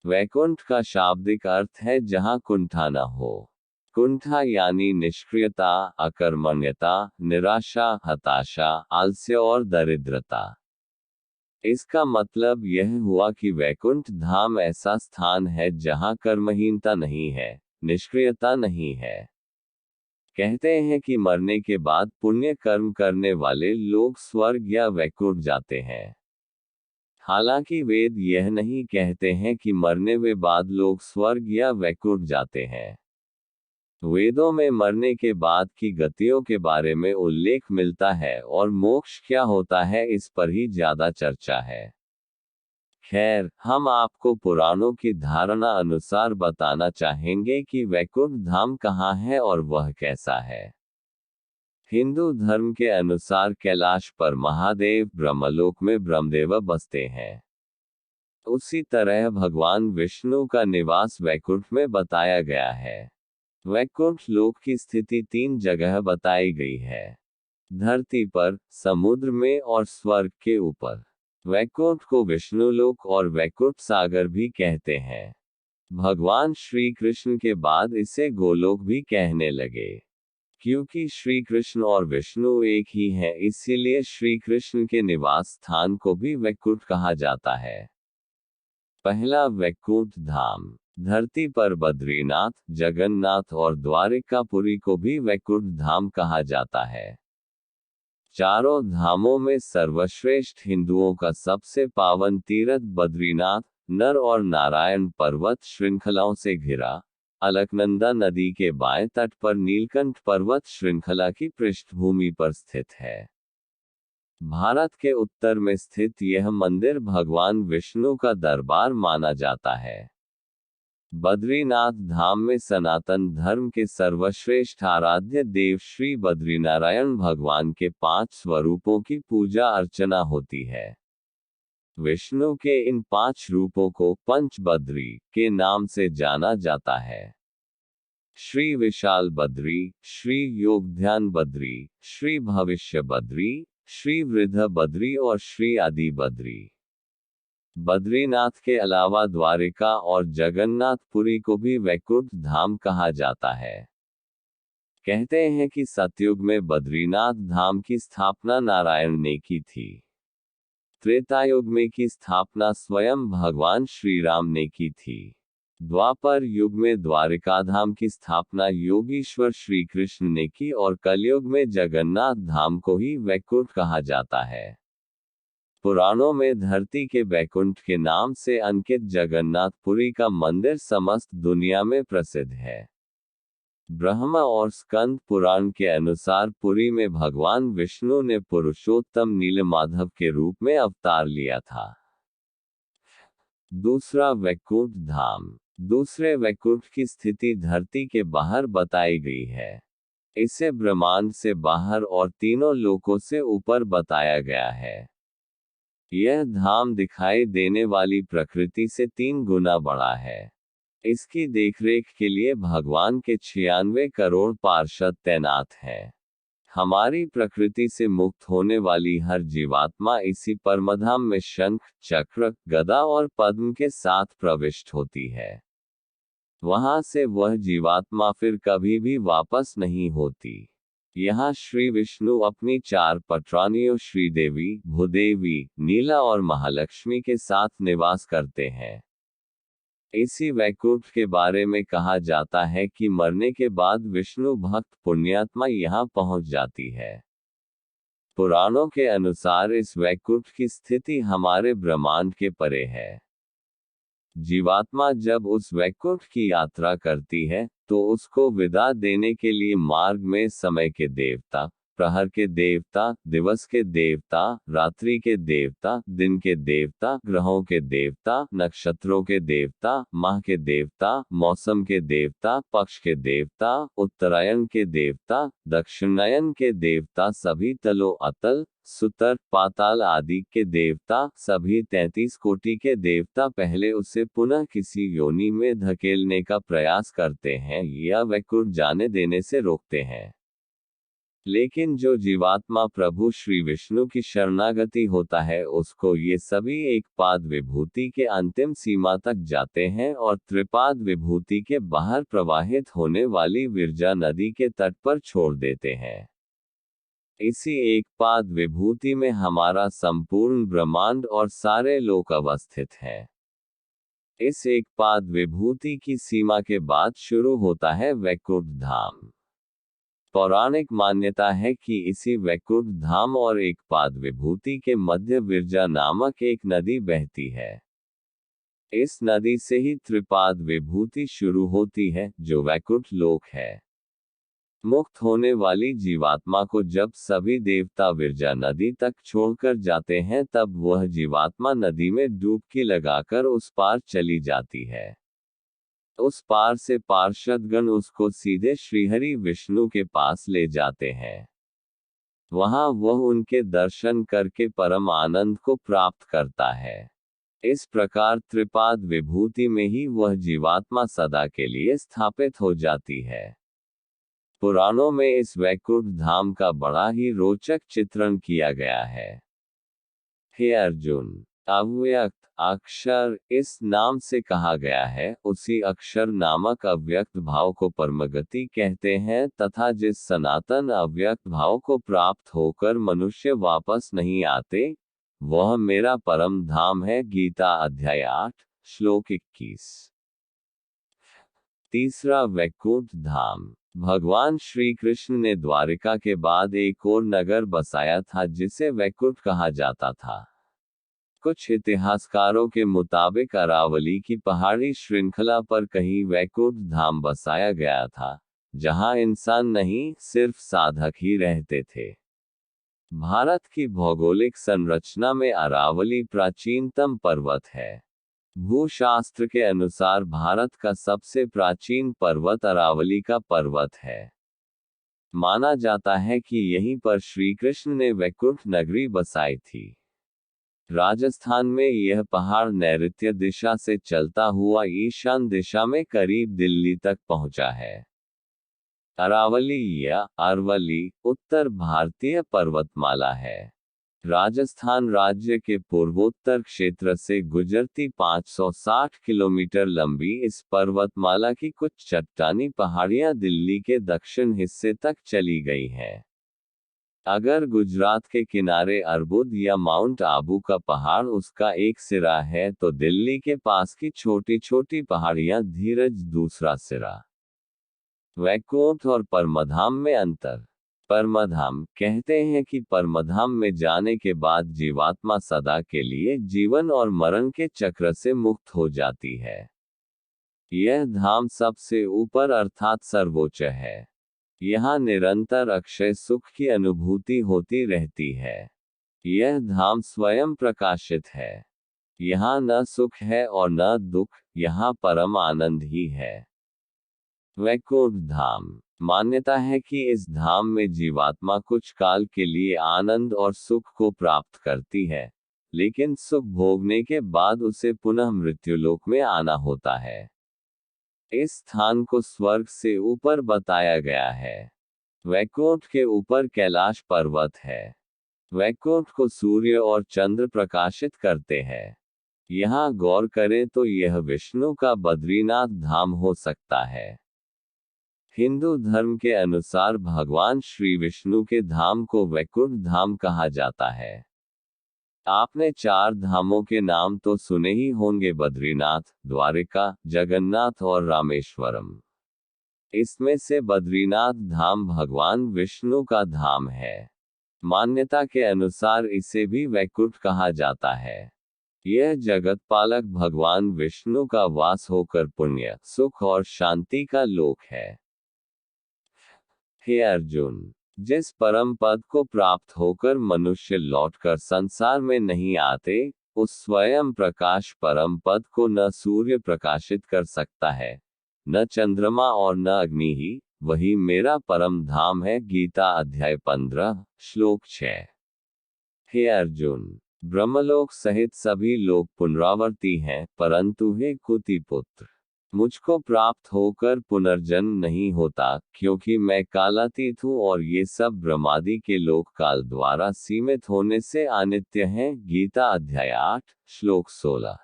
वैकुंठ का शाब्दिक अर्थ है जहाँ कुंठा न हो। कुंठा यानी निष्क्रियता, अकर्मण्यता, निराशा, हताशा, आलस्य और दरिद्रता। इसका मतलब यह हुआ कि वैकुंठ धाम ऐसा स्थान है जहाँ कर्महीनता नहीं है, निष्क्रियता नहीं है। कहते हैं कि मरने के बाद पुण्य कर्म करने वाले लोग स्वर्ग या वैकुंठ जाते हैं। हालांकि वेद यह नहीं कहते हैं कि मरने के बाद लोग स्वर्ग या वैकुंठ जाते हैं। वेदों में मरने के बाद की गतियों के बारे में उल्लेख मिलता है और मोक्ष क्या होता है इस पर ही ज्यादा चर्चा है। खैर, हम आपको पुराणों की धारणा अनुसार बताना चाहेंगे कि वैकुंठ धाम कहाँ है और वह कैसा है। हिंदू धर्म के अनुसार कैलाश पर महादेव ब्रह्मलोक में ब्रह्मदेव बसते हैं। उसी तरह भगवान विष्णु का निवास वैकुंठ में बताया गया है। वैकुंठ लोक की स्थिति 3 जगह बताई गई है: धरती पर, समुद्र में और स्वर्ग के ऊपर। वैकुंठ को विष्णुलोक और वैकुंठ सागर भी कहते हैं। भगवान श्री कृष्ण के बाद इसे गोलोक भी कहने लगे। क्योंकि श्री कृष्ण और विष्णु एक ही हैं, इसीलिए श्री कृष्ण के निवास स्थान को भी वैकुंठ कहा जाता है। पहला वैकुंठ धाम। धरती पर बद्रीनाथ, जगन्नाथ और द्वारिकापुरी को भी वैकुंठ धाम कहा जाता है। चारों धामों में सर्वश्रेष्ठ हिंदुओं का सबसे पावन तीर्थ बद्रीनाथ, नर और नारायण पर्वत श्रृंखलाओं से घिरा, अलकनंदा नदी के बाएं तट पर नीलकंठ पर्वत श्रृंखला की पृष्ठभूमि पर स्थित है। भारत के उत्तर में स्थित यह मंदिर भगवान विष्णु का दरबार माना जाता है। बद्रीनाथ धाम में सनातन धर्म के सर्वश्रेष्ठ आराध्य देव श्री बद्रीनारायण भगवान के 5 स्वरूपों की पूजा अर्चना होती है। विष्णु के इन 5 रूपों को पंच बद्री के नाम से जाना जाता है: श्री विशाल बद्री, श्री योगध्यान बद्री, श्री भविष्य बद्री, श्री वृद्ध बद्री और श्री आदि बद्री। बद्रीनाथ के अलावा द्वारिका और जगन्नाथपुरी को भी वैकुंठ धाम कहा जाता है। कहते हैं कि सतयुग में बद्रीनाथ धाम की स्थापना नारायण ने की थी। त्रेतायुग में की स्थापना स्वयं भगवान श्री राम ने की थी। द्वापर युग में द्वारिकाधाम की स्थापना योगीश्वर श्री कृष्ण ने की और कलयुग में जगन्नाथ धाम को ही वैकुंठ कहा जाता है। पुराणों में धरती के वैकुंठ के नाम से अंकित जगन्नाथपुरी का मंदिर समस्त दुनिया में प्रसिद्ध है। ब्रह्मा और स्कंद पुराण के अनुसार पुरी में भगवान विष्णु ने पुरुषोत्तम नीलमाधव के रूप में अवतार लिया था। दूसरा वैकुंठ धाम। दूसरे वैकुंठ की स्थिति धरती के बाहर बताई गई है। इसे ब्रह्मांड से बाहर और तीनों लोकों से ऊपर बताया गया है। यह धाम दिखाई देने वाली प्रकृति से 3 गुना बड़ा है। इसकी देखरेख के लिए भगवान के 96 करोड़ पार्षद तैनात हैं। हमारी प्रकृति से मुक्त होने वाली हर जीवात्मा इसी परमधाम में शंख, चक्र, गदा और पद्म के साथ प्रविष्ट होती है। वहां से वह जीवात्मा फिर कभी भी वापस नहीं होती। यहाँ श्री विष्णु अपनी 4 पटरानियों श्रीदेवी, भूदेवी, नीला और महालक्ष्मी के साथ निवास करते हैं। इसी वैकुंठ के बारे में कहा जाता है कि मरने के बाद विष्णु भक्त पुण्यात्मा यहाँ पहुँच जाती है। पुराणों के अनुसार इस वैकुंठ की स्थिति हमारे ब्रह्मांड के परे है। जीवात्मा जब उस वैकुंठ की यात्रा करती है, तो उसको विदा देने के लिए मार्ग में समय के देवता, प्रहर के देवता, दिवस के देवता, रात्रि के देवता, दिन के देवता, ग्रहों के देवता, नक्षत्रों के देवता, माह के देवता, मौसम के देवता, पक्ष के देवता, उत्तरायण के देवता, दक्षिणायन के देवता, सभी तलों अतल, सुतर, पाताल आदि के देवता, सभी 33 कोटि के देवता पहले उसे पुनः किसी योनि में धकेलने का प्रयास करते हैं या वैकुंठ जाने देने से रोकते हैं। लेकिन जो जीवात्मा प्रभु श्री विष्णु की शरणागति होता है उसको ये सभी एक पाद विभूति के अंतिम सीमा तक जाते हैं और त्रिपाद विभूति के बाहर प्रवाहित होने वाली विरजा नदी के तट पर छोड़ देते हैं। इसी एक पाद विभूति में हमारा संपूर्ण ब्रह्मांड और सारे लोक अवस्थित हैं। इस एक पाद विभूति की सीमा के बाद शुरू होता है वैकुंठ धाम। पौराणिक मान्यता है कि इसी वैकुंठ धाम और एक पाद विभूति के मध्य विरजा नामक एक नदी बहती है। इस नदी से ही त्रिपाद विभूति शुरू होती है जो वैकुंठ लोक है। मुक्त होने वाली जीवात्मा को जब सभी देवता विरजा नदी तक छोड़कर जाते हैं तब वह जीवात्मा नदी में डुबकी लगाकर उस पार चली जाती है। उस पार से पार्षदगण उसको सीधे श्रीहरि विष्णु के पास ले जाते हैं। वहां वह उनके दर्शन करके परम आनंद को प्राप्त करता है। इस प्रकार त्रिपाद विभूति में ही वह जीवात्मा सदा के लिए स्थापित हो जाती है। पुराणों में इस वैकुंठ धाम का बड़ा ही रोचक चित्रण किया गया है। हे अर्जुन, अव्यक्त अक्षर इस नाम से कहा गया है, उसी अक्षर नामक अव्यक्त भाव को परमगति कहते हैं तथा जिस सनातन अव्यक्त भाव को प्राप्त होकर मनुष्य वापस नहीं आते, वह मेरा परम धाम है। गीता अध्याय 8 श्लोक 21। तीसरा वैकुंठ धाम। भगवान श्री कृष्ण ने द्वारिका के बाद एक और नगर बसाया था जिसे वैकुंठ कहा जाता था। कुछ इतिहासकारों के मुताबिक अरावली की पहाड़ी श्रृंखला पर कहीं वैकुंठ धाम बसाया गया था, जहां इंसान नहीं सिर्फ साधक ही रहते थे। भारत की भौगोलिक संरचना में अरावली प्राचीनतम पर्वत है। भूशास्त्र के अनुसार भारत का सबसे प्राचीन पर्वत अरावली का पर्वत है। माना जाता है कि यहीं पर श्री कृष्ण ने वैकुंठ नगरी बसाई थी। राजस्थान में यह पहाड़ नैऋत्य दिशा से चलता हुआ ईशान दिशा में करीब दिल्ली तक पहुंचा है। अरावली या अरवली उत्तर भारतीय पर्वतमाला है। राजस्थान राज्य के पूर्वोत्तर क्षेत्र से गुजरती 560 किलोमीटर लंबी इस पर्वतमाला की कुछ चट्टानी पहाड़ियां दिल्ली के दक्षिण हिस्से तक चली गई हैं। अगर गुजरात के किनारे अर्बुद या माउंट आबू का पहाड़ उसका एक सिरा है तो दिल्ली के पास की छोटी छोटी पहाड़ियां धीरज दूसरा सिरा। वैकुंठ और परमधाम में अंतर। परमधाम कहते हैं कि परमधाम में जाने के बाद जीवात्मा सदा के लिए जीवन और मरण के चक्र से मुक्त हो जाती है। यह धाम सबसे ऊपर अर्थात सर्वोच्च है। यहाँ निरंतर अक्षय सुख की अनुभूति होती रहती है। यह धाम स्वयं प्रकाशित है। यहाँ न सुख है और न दुख, यहाँ परम आनंद ही है। वैकुंठ धाम। मान्यता है कि इस धाम में जीवात्मा कुछ काल के लिए आनंद और सुख को प्राप्त करती है, लेकिन सुख भोगने के बाद उसे पुनः मृत्युलोक में आना होता है। इस स्थान को स्वर्ग से ऊपर बताया गया है। वैकुंठ के ऊपर कैलाश पर्वत है। वैकुंठ को सूर्य और चंद्र प्रकाशित करते हैं। यहाँ गौर करें तो यह विष्णु का बद्रीनाथ धाम हो सकता है। हिंदू धर्म के अनुसार भगवान श्री विष्णु के धाम को वैकुंठ धाम कहा जाता है। आपने 4 धामों के नाम तो सुने ही होंगे, बद्रीनाथ, द्वारिका, जगन्नाथ और रामेश्वरम। इसमें से बद्रीनाथ धाम भगवान विष्णु का धाम है। मान्यता के अनुसार इसे भी वैकुंठ कहा जाता है। यह जगतपालक भगवान विष्णु का वास होकर पुण्य, सुख और शांति का लोक है। हे अर्जुन, जिस परम पद को प्राप्त होकर मनुष्य लौटकर संसार में नहीं आते, उस स्वयं प्रकाश परम पद को न सूर्य प्रकाशित कर सकता है, न चंद्रमा और न अग्नि ही, वही मेरा परम धाम है। गीता अध्याय 15 श्लोक 6। हे अर्जुन, ब्रह्मलोक सहित सभी लोग पुनरावर्ती हैं, परंतु हे कुति पुत्र, मुझको प्राप्त होकर पुनर्जन्म नहीं होता, क्योंकि मैं कालातीत हूँ और ये सब ब्रह्मादि के लोक काल द्वारा सीमित होने से अनित्य हैं। गीता अध्याय 8 श्लोक 16।